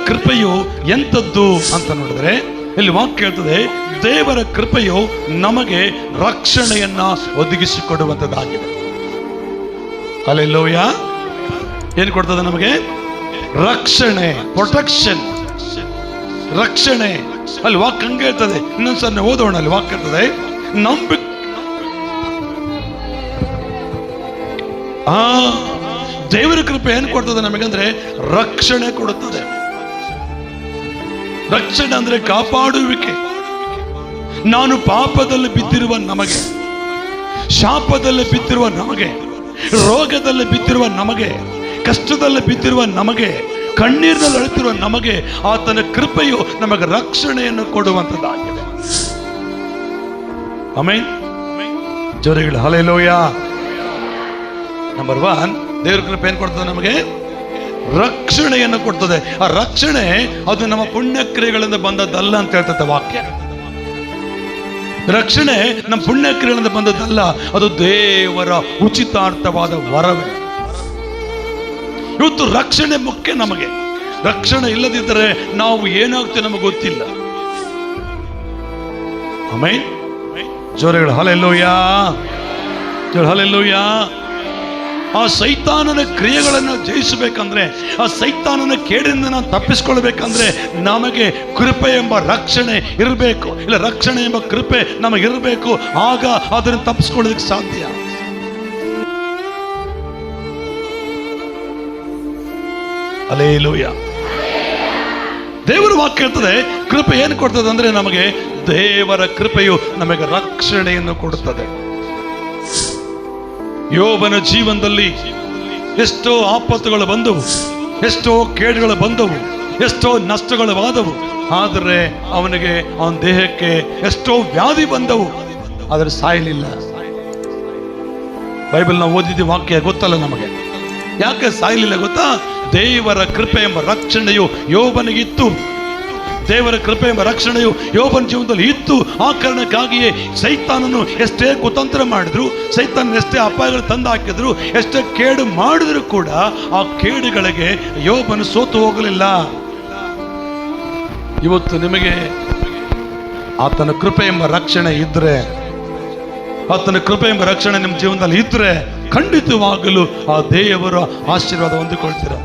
ಕೃಪೆಯು ಎಂಥದ್ದು ಅಂತ ನೋಡಿದ್ರೆ ಇಲ್ಲಿ ವಾಕ್ಯ ಹೇಳ್ತದೆ, ದೇವರ ಕೃಪೆಯು ನಮಗೆ ರಕ್ಷಣೆಯನ್ನ ಒದಗಿಸಿಕೊಡುವಂಥದ್ದಾಗಿದೆ. ಹಲ್ಲೆಲೂಯಾ. ಏನು ಕೊಡ್ತದೆ ನಮಗೆ? ರಕ್ಷಣೆ, ಪ್ರೊಟೆಕ್ಷನ್, ರಕ್ಷಣೆ. ಅಲ್ಲಿ ವಾಕ್ಯ ಹಂಗೆ ಹೇಳ್ತದೆ. ಇನ್ನೊಂದ್ಸರಿ ಓದೋಣ. ಅಲ್ಲಿ ವಾಕ್ಯ ಹೇಳ್ತದೆ, ದೇವರ ಕೃಪೆ ಏನು ಕೊಡ್ತದೆ ನಮಗಂದ್ರೆ ರಕ್ಷಣೆ ಕೊಡುತ್ತದೆ. ರಕ್ಷಣೆ ಅಂದ್ರೆ ಕಾಪಾಡುವಿಕೆ. ನಾನು ಪಾಪದಲ್ಲಿ ಬಿದ್ದಿರುವ ನಮಗೆ, ಶಾಪದಲ್ಲಿ ಬಿದ್ದಿರುವ ನಮಗೆ, ರೋಗದಲ್ಲಿ ಬಿದ್ದಿರುವ ನಮಗೆ, ಕಷ್ಟದಲ್ಲಿ ಬಿದ್ದಿರುವ ನಮಗೆ, ಕಣ್ಣೀರಿನಲ್ಲಿ ಅಳುತ್ತಿರುವ ನಮಗೆ ಆತನ ಕೃಪೆಯು ನಮಗೆ ರಕ್ಷಣೆಯನ್ನು ಕೊಡುವಂಥದ್ದಾಗಿದೆ. ಆಮೆನ್. ಜೋರಿಗಳು ಹಲ್ಲೆಲೂಯಾ. ನಂಬರ್ 1, ದೇವರ ಕೃಪೆ ಏನು ಕೊಡ್ತದೆ ನಮಗೆ? ರಕ್ಷಣೆಯನ್ನು ಕೊಡ್ತದೆ. ಆ ರಕ್ಷಣೆ ಅದು ನಮ್ಮ ಪುಣ್ಯಕ್ರಿಯೆಗಳಿಂದ ಬಂದದ್ದಲ್ಲ ಅಂತ ಹೇಳ್ತದೆ ವಾಕ್ಯ. ರಕ್ಷಣೆ ನಮ್ಮ ಪುಣ್ಯಕ್ರಿಯೆಗಳಿಂದ ಬಂದದ್ದಲ್ಲ, ಅದು ದೇವರ ಉಚಿತಾರ್ಥವಾದ ವರವೇ. ಇವತ್ತು ರಕ್ಷಣೆ ಮುಖ್ಯ ನಮಗೆ. ರಕ್ಷಣೆ ಇಲ್ಲದಿದ್ದರೆ ನಾವು ಏನಾಗ್ತೇವೆ ನಮಗೆ ಗೊತ್ತಿಲ್ಲ. ಆಮೆನ್. ಜೋರಗಳು ಹಲ್ಲೆಲೂಯಾ, ಹಲ್ಲೆಲೂಯಾ. ಆ ಸೈತಾನನ ಕ್ರಿಯೆಗಳನ್ನು ಜಯಿಸಬೇಕಂದ್ರೆ, ಆ ಸೈತಾನನ ಕೇಡಿನಿಂದ ನಾವು ತಪ್ಪಿಸ್ಕೊಳ್ಬೇಕಂದ್ರೆ ನಮಗೆ ಕೃಪೆ ಎಂಬ ರಕ್ಷಣೆ ಇರಬೇಕು. ಇಲ್ಲ, ರಕ್ಷಣೆ ಎಂಬ ಕೃಪೆ ನಮಗಿರಬೇಕು. ಆಗ ಅದನ್ನು ತಪ್ಪಿಸ್ಕೊಳ್ಳೋದಕ್ಕೆ ಸಾಧ್ಯ. ಹಲ್ಲೆಲೂಯಾ. ದೇವರ ವಾಕ್ಯ ಹೇಳ್ತದೆ, ಕೃಪೆ ಏನು ಕೊಡ್ತದೆ ಅಂದ್ರೆ ನಮಗೆ ದೇವರ ಕೃಪೆಯು ನಮಗೆ ರಕ್ಷಣೆಯನ್ನು ಕೊಡುತ್ತದೆ. ಯೋಬನ ಜೀವನದಲ್ಲಿ ಎಷ್ಟೋ ಆಪತ್ತುಗಳು ಬಂದವು, ಎಷ್ಟೋ ಕೇಡುಗಳು ಬಂದವು, ಎಷ್ಟೋ ನಷ್ಟಗಳವಾದವು. ಆದರೆ ಅವನ ದೇಹಕ್ಕೆ ಎಷ್ಟೋ ವ್ಯಾಧಿ ಬಂದವು, ಆದರೆ ಸಾಯಲಿಲ್ಲ. ಬೈಬಲ್ ನಾವು ಓದಿದ ವಾಕ್ಯ ಗೊತ್ತಲ್ಲ ನಮಗೆ. ಯಾಕೆ ಸಾಯಲಿಲ್ಲ ಗೊತ್ತಾ? ದೇವರ ಕೃಪೆ ಎಂಬ ರಕ್ಷಣೆಯು ಯೋಬನಿಗಿತ್ತು. ದೇವರ ಕೃಪೆ ಎಂಬ ರಕ್ಷಣೆಯು ಯೋಬನ ಜೀವನದಲ್ಲಿ ಇತ್ತು. ಆ ಕಾರಣಕ್ಕಾಗಿಯೇ ಸೈತಾನನು ಎಷ್ಟೇ ಕುತಂತ್ರ ಮಾಡಿದ್ರು, ಸೈತಾನ ಎಷ್ಟೇ ಅಪಾಯಗಳು ತಂದು ಹಾಕಿದ್ರು, ಎಷ್ಟೇ ಕೇಡು ಮಾಡಿದ್ರು ಕೂಡ ಆ ಕೇಡುಗಳಿಗೆ ಯೋಬನು ಸೋತು ಹೋಗಲಿಲ್ಲ. ಇವತ್ತು ನಿಮಗೆ ಆತನ ಕೃಪೆ ಎಂಬ ರಕ್ಷಣೆ ಇದ್ರೆ, ಆತನ ಕೃಪೆ ಎಂಬ ರಕ್ಷಣೆ ನಿಮ್ಮ ಜೀವನದಲ್ಲಿ ಇದ್ರೆ ಖಂಡಿತವಾಗಲೂ ಆ ದೇವರ ಆಶೀರ್ವಾದ ಹೊಂದಿಕೊಳ್ತೀರ.